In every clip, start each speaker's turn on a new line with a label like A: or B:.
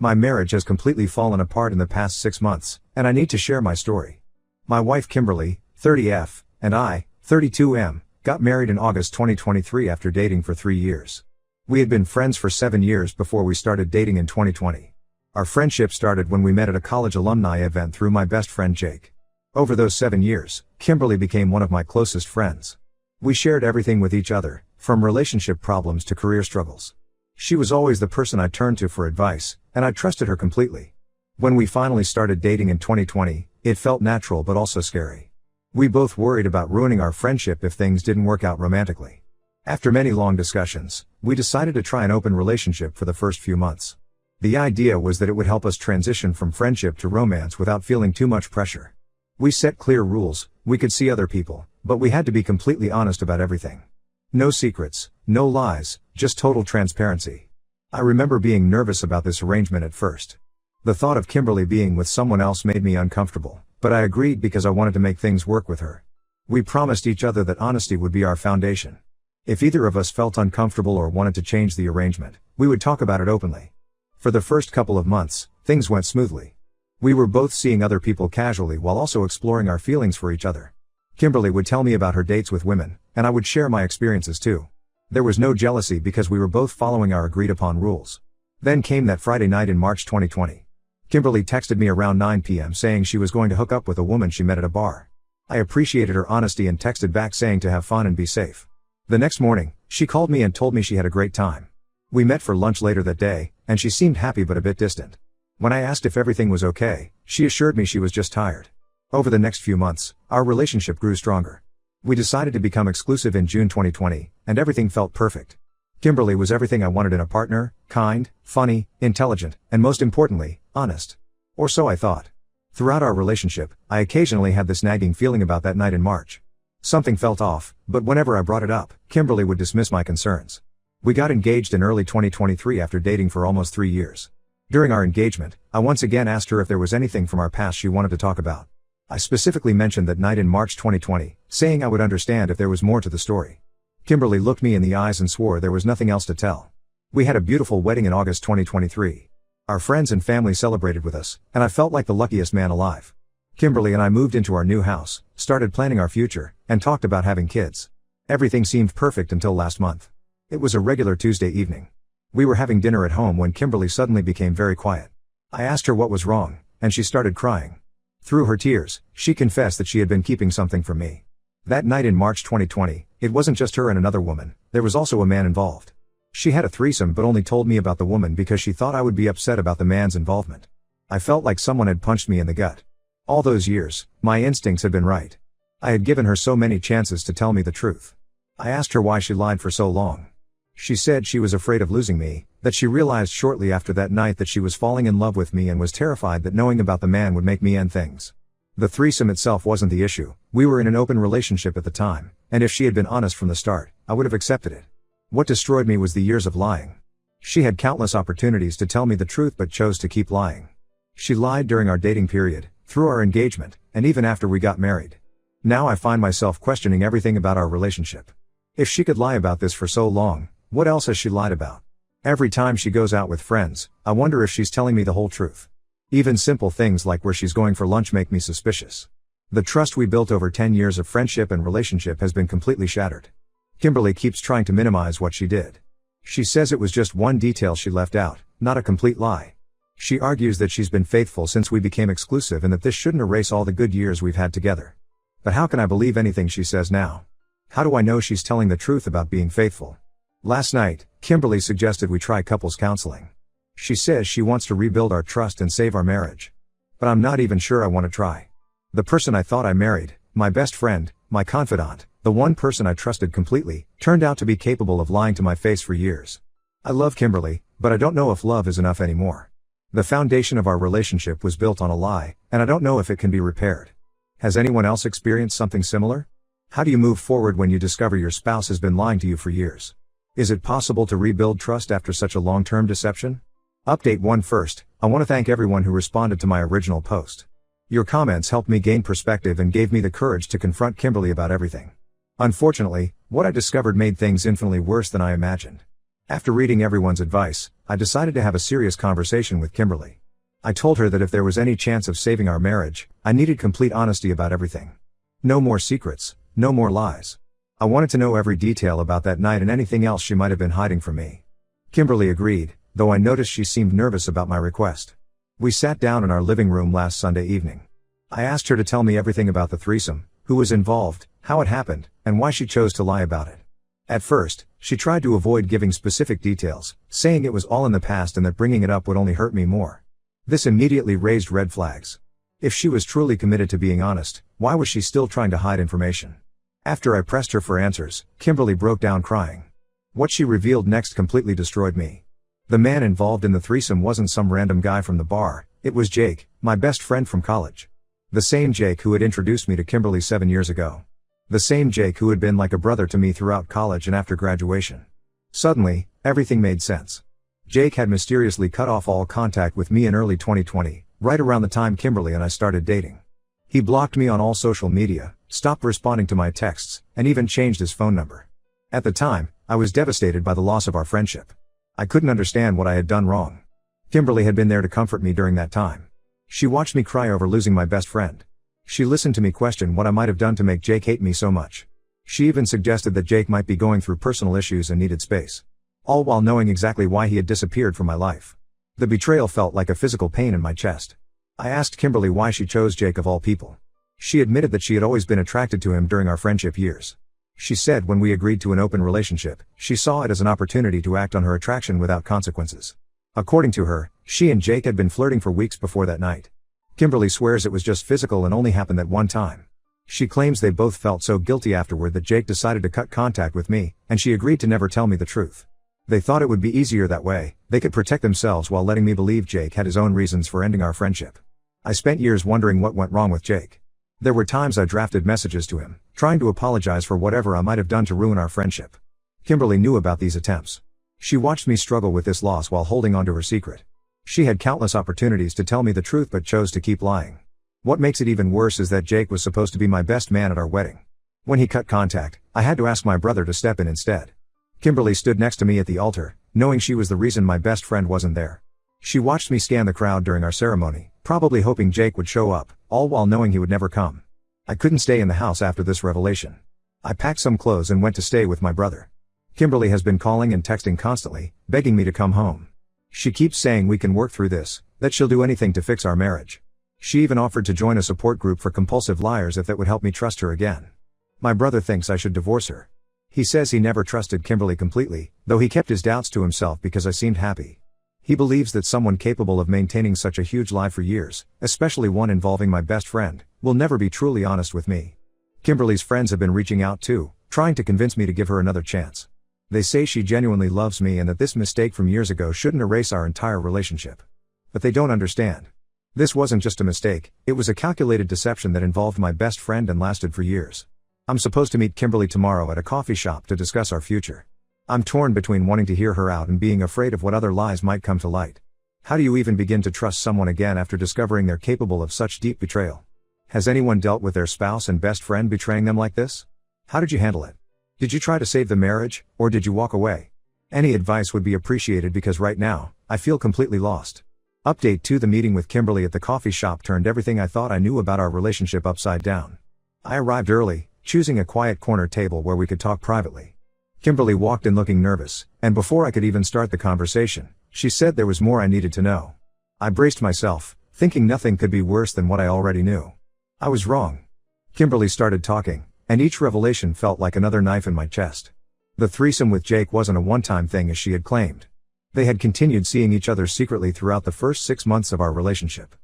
A: My marriage has completely fallen apart in the past 6 months, and I need to share my story. My wife Kimberly, 30F, and I, 32M, got married in August 2023 after dating for 3 years. We had been friends for 7 years before we started dating in 2020. Our friendship started when we met at a college alumni event through my best friend Jake. Over those 7 years, Kimberly became one of my closest friends. We shared everything with each other, from relationship problems to career struggles. She was always the person I turned to for advice, and I trusted her completely. When we finally started dating in 2020, it felt natural but also scary. We both worried about ruining our friendship if things didn't work out romantically. After many long discussions, we decided to try an open relationship for the first few months. The idea was that it would help us transition from friendship to romance without feeling too much pressure. We set clear rules: we could see other people, but we had to be completely honest about everything. No secrets, no lies, just total transparency. I remember being nervous about this arrangement at first. The thought of Kimberly being with someone else made me uncomfortable, but I agreed because I wanted to make things work with her. We promised each other that honesty would be our foundation. If either of us felt uncomfortable or wanted to change the arrangement, we would talk about it openly. For the first couple of months, things went smoothly. We were both seeing other people casually while also exploring our feelings for each other. Kimberly would tell me about her dates with women, and I would share my experiences too. There was no jealousy because we were both following our agreed upon rules. Then came that Friday night in March 2020. Kimberly texted me around 9 p.m. saying she was going to hook up with a woman she met at a bar. I appreciated her honesty and texted back saying to have fun and be safe. The next morning, she called me and told me she had a great time. We met for lunch later that day, and she seemed happy but a bit distant. When I asked if everything was okay, she assured me she was just tired. Over the next few months, our relationship grew stronger. We decided to become exclusive in June 2020, and everything felt perfect. Kimberly was everything I wanted in a partner: kind, funny, intelligent, and most importantly, honest. Or so I thought. Throughout our relationship, I occasionally had this nagging feeling about that night in March. Something felt off, but whenever I brought it up, Kimberly would dismiss my concerns. We got engaged in early 2023 after dating for almost 3 years. During our engagement, I once again asked her if there was anything from our past she wanted to talk about. I specifically mentioned that night in March 2020, saying I would understand if there was more to the story. Kimberly looked me in the eyes and swore there was nothing else to tell. We had a beautiful wedding in August 2023. Our friends and family celebrated with us, and I felt like the luckiest man alive. Kimberly and I moved into our new house, started planning our future, and talked about having kids. Everything seemed perfect until last month. It was a regular Tuesday evening. We were having dinner at home when Kimberly suddenly became very quiet. I asked her what was wrong, and she started crying. Through her tears, she confessed that she had been keeping something from me. That night in March 2020, it wasn't just her and another woman, there was also a man involved. She had a threesome but only told me about the woman because she thought I would be upset about the man's involvement. I felt like someone had punched me in the gut. All those years, my instincts had been right. I had given her so many chances to tell me the truth. I asked her why she lied for so long. She said she was afraid of losing me, that she realized shortly after that night that she was falling in love with me and was terrified that knowing about the man would make me end things. The threesome itself wasn't the issue. We were in an open relationship at the time, and if she had been honest from the start, I would have accepted it. What destroyed me was the years of lying. She had countless opportunities to tell me the truth but chose to keep lying. She lied during our dating period, through our engagement, and even after we got married. Now I find myself questioning everything about our relationship. If she could lie about this for so long, what else has she lied about? Every time she goes out with friends, I wonder if she's telling me the whole truth. Even simple things like where she's going for lunch make me suspicious. The trust we built over 10 years of friendship and relationship has been completely shattered. Kimberly keeps trying to minimize what she did. She says it was just one detail she left out, not a complete lie. She argues that she's been faithful since we became exclusive and that this shouldn't erase all the good years we've had together. But how can I believe anything she says now? How do I know she's telling the truth about being faithful? Last night, Kimberly suggested we try couples counseling. She says she wants to rebuild our trust and save our marriage. But I'm not even sure I want to try. The person I thought I married, my best friend, my confidant, the one person I trusted completely, turned out to be capable of lying to my face for years. I love Kimberly, but I don't know if love is enough anymore. The foundation of our relationship was built on a lie, and I don't know if it can be repaired. Has anyone else experienced something similar? How do you move forward when you discover your spouse has been lying to you for years? Is it possible to rebuild trust after such a long-term deception? Update 1 first, I want to thank everyone who responded to my original post. Your comments helped me gain perspective and gave me the courage to confront Kimberly about everything. Unfortunately, what I discovered made things infinitely worse than I imagined. After reading everyone's advice, I decided to have a serious conversation with Kimberly. I told her that if there was any chance of saving our marriage, I needed complete honesty about everything. No more secrets, no more lies. I wanted to know every detail about that night and anything else she might have been hiding from me. Kimberly agreed, though I noticed she seemed nervous about my request. We sat down in our living room last Sunday evening. I asked her to tell me everything about the threesome, who was involved, how it happened, and why she chose to lie about it. At first, she tried to avoid giving specific details, saying it was all in the past and that bringing it up would only hurt me more. This immediately raised red flags. If she was truly committed to being honest, why was she still trying to hide information? After I pressed her for answers, Kimberly broke down crying. What she revealed next completely destroyed me. The man involved in the threesome wasn't some random guy from the bar, it was Jake, my best friend from college. The same Jake who had introduced me to Kimberly 7 years ago. The same Jake who had been like a brother to me throughout college and after graduation. Suddenly, everything made sense. Jake had mysteriously cut off all contact with me in early 2020, right around the time Kimberly and I started dating. He blocked me on all social media, stopped responding to my texts, and even changed his phone number. At the time, I was devastated by the loss of our friendship. I couldn't understand what I had done wrong. Kimberly had been there to comfort me during that time. She watched me cry over losing my best friend. She listened to me question what I might have done to make Jake hate me so much. She even suggested that Jake might be going through personal issues and needed space. All while knowing exactly why he had disappeared from my life. The betrayal felt like a physical pain in my chest. I asked Kimberly why she chose Jake of all people. She admitted that she had always been attracted to him during our friendship years. She said when we agreed to an open relationship, she saw it as an opportunity to act on her attraction without consequences. According to her, she and Jake had been flirting for weeks before that night. Kimberly swears it was just physical and only happened that one time. She claims they both felt so guilty afterward that Jake decided to cut contact with me, and she agreed to never tell me the truth. They thought it would be easier that way, they could protect themselves while letting me believe Jake had his own reasons for ending our friendship. I spent years wondering what went wrong with Jake. There were times I drafted messages to him, trying to apologize for whatever I might have done to ruin our friendship. Kimberly knew about these attempts. She watched me struggle with this loss while holding on to her secret. She had countless opportunities to tell me the truth but chose to keep lying. What makes it even worse is that Jake was supposed to be my best man at our wedding. When he cut contact, I had to ask my brother to step in instead. Kimberly stood next to me at the altar, knowing she was the reason my best friend wasn't there. She watched me scan the crowd during our ceremony, probably hoping Jake would show up, all while knowing he would never come. I couldn't stay in the house after this revelation. I packed some clothes and went to stay with my brother. Kimberly has been calling and texting constantly, begging me to come home. She keeps saying we can work through this, that she'll do anything to fix our marriage. She even offered to join a support group for compulsive liars if that would help me trust her again. My brother thinks I should divorce her. He says he never trusted Kimberly completely, though he kept his doubts to himself because I seemed happy. He believes that someone capable of maintaining such a huge lie for years, especially one involving my best friend, will never be truly honest with me. Kimberly's friends have been reaching out too, trying to convince me to give her another chance. They say she genuinely loves me and that this mistake from years ago shouldn't erase our entire relationship. But they don't understand. This wasn't just a mistake, it was a calculated deception that involved my best friend and lasted for years. I'm supposed to meet Kimberly tomorrow at a coffee shop to discuss our future. I'm torn between wanting to hear her out and being afraid of what other lies might come to light. How do you even begin to trust someone again after discovering they're capable of such deep betrayal? Has anyone dealt with their spouse and best friend betraying them like this? How did you handle it? Did you try to save the marriage, or did you walk away? Any advice would be appreciated because right now, I feel completely lost. Update 2: The meeting with Kimberly at the coffee shop turned everything I thought I knew about our relationship upside down. I arrived early, choosing a quiet corner table where we could talk privately. Kimberly walked in looking nervous, and before I could even start the conversation, she said there was more I needed to know. I braced myself, thinking nothing could be worse than what I already knew. I was wrong. Kimberly started talking, and each revelation felt like another knife in my chest. The threesome with Jake wasn't a one-time thing as she had claimed. They had continued seeing each other secretly throughout the first 6 months of our relationship.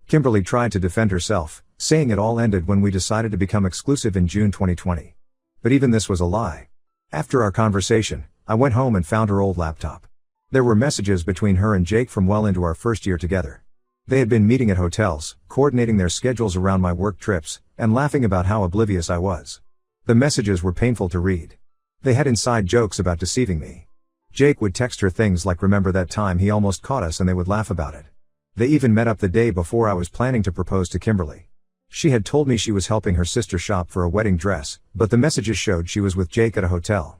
A: Kimberly tried to defend herself, saying it all ended when we decided to become exclusive in June 2020. But even this was a lie. After our conversation, I went home and found her old laptop. There were messages between her and Jake from well into our first year together. They had been meeting at hotels, coordinating their schedules around my work trips, and laughing about how oblivious I was. The messages were painful to read. They had inside jokes about deceiving me. Jake would text her things like "remember that time he almost caught us," and they would laugh about it. They even met up the day before I was planning to propose to Kimberly. She had told me she was helping her sister shop for a wedding dress, but the messages showed she was with Jake at a hotel.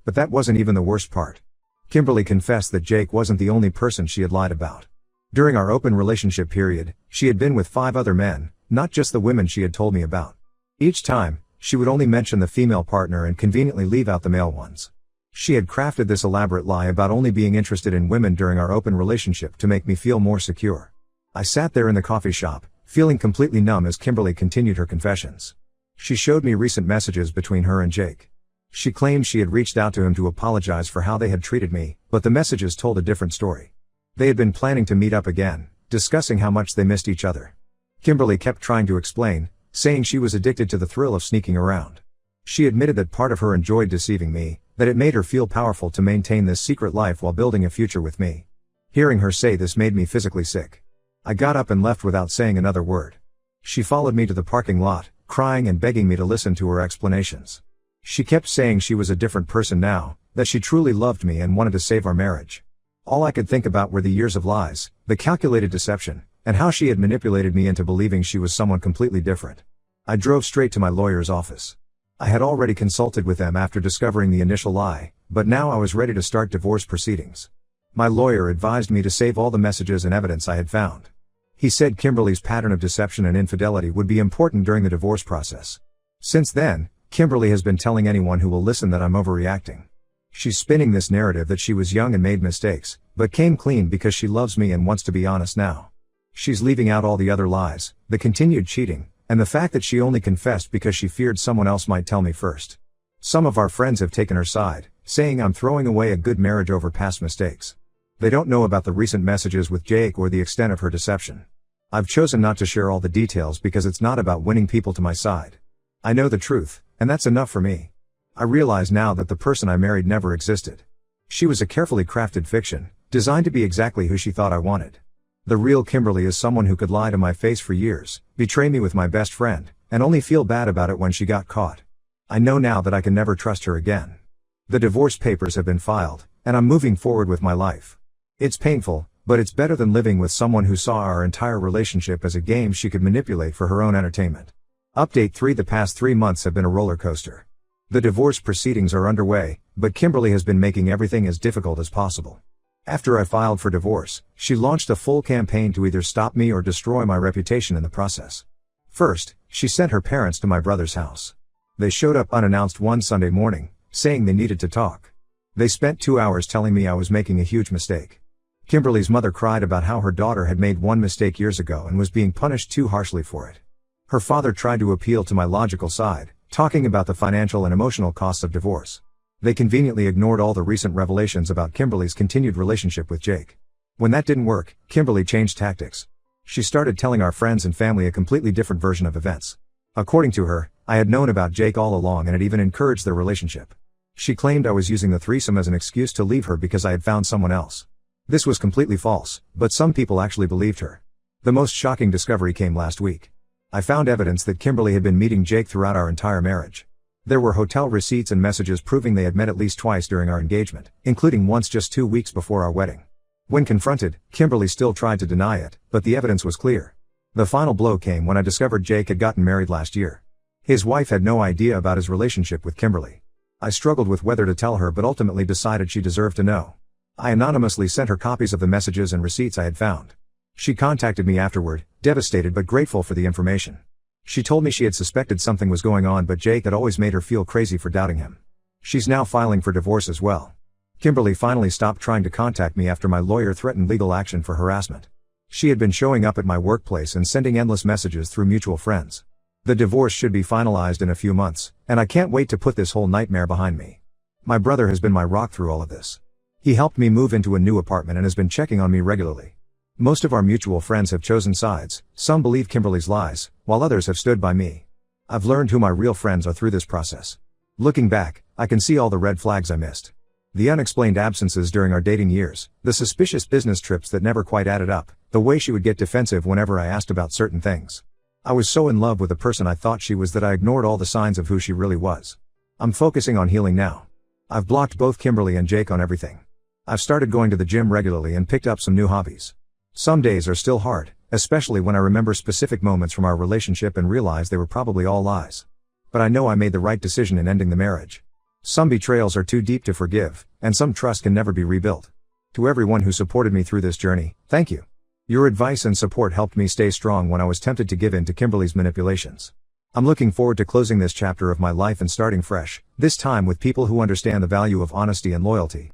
A: But that wasn't even the worst part. Kimberly confessed that Jake wasn't the only person she had lied about. During our open relationship period, she had been with 5 other men, not just the women she had told me about. Each time, she would only mention the female partner and conveniently leave out the male ones. She had crafted this elaborate lie about only being interested in women during our open relationship to make me feel more secure. I sat there in the coffee shop, feeling completely numb as Kimberly continued her confessions. She showed me recent messages between her and Jake. She claimed she had reached out to him to apologize for how they had treated me, but the messages told a different story. They had been planning to meet up again, discussing how much they missed each other. Kimberly kept trying to explain, saying she was addicted to the thrill of sneaking around. She admitted that part of her enjoyed deceiving me, that it made her feel powerful to maintain this secret life while building a future with me. Hearing her say this made me physically sick. I got up and left without saying another word. She followed me to the parking lot, crying and begging me to listen to her explanations. She kept saying she was a different person now, that she truly loved me and wanted to save our marriage. All I could think about were the years of lies, the calculated deception, and how she had manipulated me into believing she was someone completely different. I drove straight to my lawyer's office. I had already consulted with them after discovering the initial lie, but now I was ready to start divorce proceedings. My lawyer advised me to save all the messages and evidence I had found. He said Kimberly's pattern of deception and infidelity would be important during the divorce process. Since then, Kimberly has been telling anyone who will listen that I'm overreacting. She's spinning this narrative that she was young and made mistakes, but came clean because she loves me and wants to be honest now. She's leaving out all the other lies, the continued cheating, and the fact that she only confessed because she feared someone else might tell me first. Some of our friends have taken her side, saying I'm throwing away a good marriage over past mistakes. They don't know about the recent messages with Jake or the extent of her deception. I've chosen not to share all the details because it's not about winning people to my side. I know the truth, and that's enough for me. I realize now that the person I married never existed. She was a carefully crafted fiction, designed to be exactly who she thought I wanted. The real Kimberly is someone who could lie to my face for years, betray me with my best friend, and only feel bad about it when she got caught. I know now that I can never trust her again. The divorce papers have been filed, and I'm moving forward with my life. It's painful, but it's better than living with someone who saw our entire relationship as a game she could manipulate for her own entertainment. Update 3: The past 3 months have been a roller coaster. The divorce proceedings are underway, but Kimberly has been making everything as difficult as possible. After I filed for divorce, she launched a full campaign to either stop me or destroy my reputation in the process. First, she sent her parents to my brother's house. They showed up unannounced one Sunday morning, saying they needed to talk. They spent 2 hours telling me I was making a huge mistake. Kimberly's mother cried about how her daughter had made one mistake years ago and was being punished too harshly for it. Her father tried to appeal to my logical side, talking about the financial and emotional costs of divorce. They conveniently ignored all the recent revelations about Kimberly's continued relationship with Jake. When that didn't work, Kimberly changed tactics. She started telling our friends and family a completely different version of events. According to her, I had known about Jake all along and had even encouraged their relationship. She claimed I was using the threesome as an excuse to leave her because I had found someone else. This was completely false, but some people actually believed her. The most shocking discovery came last week. I found evidence that Kimberly had been meeting Jake throughout our entire marriage. There were hotel receipts and messages proving they had met at least twice during our engagement, including once just 2 weeks before our wedding. When confronted, Kimberly still tried to deny it, but the evidence was clear. The final blow came when I discovered Jake had gotten married last year. His wife had no idea about his relationship with Kimberly. I struggled with whether to tell her but ultimately decided she deserved to know. I anonymously sent her copies of the messages and receipts I had found. She contacted me afterward, devastated but grateful for the information. She told me she had suspected something was going on but Jake had always made her feel crazy for doubting him. She's now filing for divorce as well. Kimberly finally stopped trying to contact me after my lawyer threatened legal action for harassment. She had been showing up at my workplace and sending endless messages through mutual friends. The divorce should be finalized in a few months, and I can't wait to put this whole nightmare behind me. My brother has been my rock through all of this. He helped me move into a new apartment and has been checking on me regularly. Most of our mutual friends have chosen sides, some believe Kimberly's lies, while others have stood by me. I've learned who my real friends are through this process. Looking back, I can see all the red flags I missed. The unexplained absences during our dating years, the suspicious business trips that never quite added up, the way she would get defensive whenever I asked about certain things. I was so in love with the person I thought she was that I ignored all the signs of who she really was. I'm focusing on healing now. I've blocked both Kimberly and Jake on everything. I've started going to the gym regularly and picked up some new hobbies. Some days are still hard, especially when I remember specific moments from our relationship and realize they were probably all lies. But I know I made the right decision in ending the marriage. Some betrayals are too deep to forgive, and some trust can never be rebuilt. To everyone who supported me through this journey, thank you. Your advice and support helped me stay strong when I was tempted to give in to Kimberly's manipulations. I'm looking forward to closing this chapter of my life and starting fresh, this time with people who understand the value of honesty and loyalty.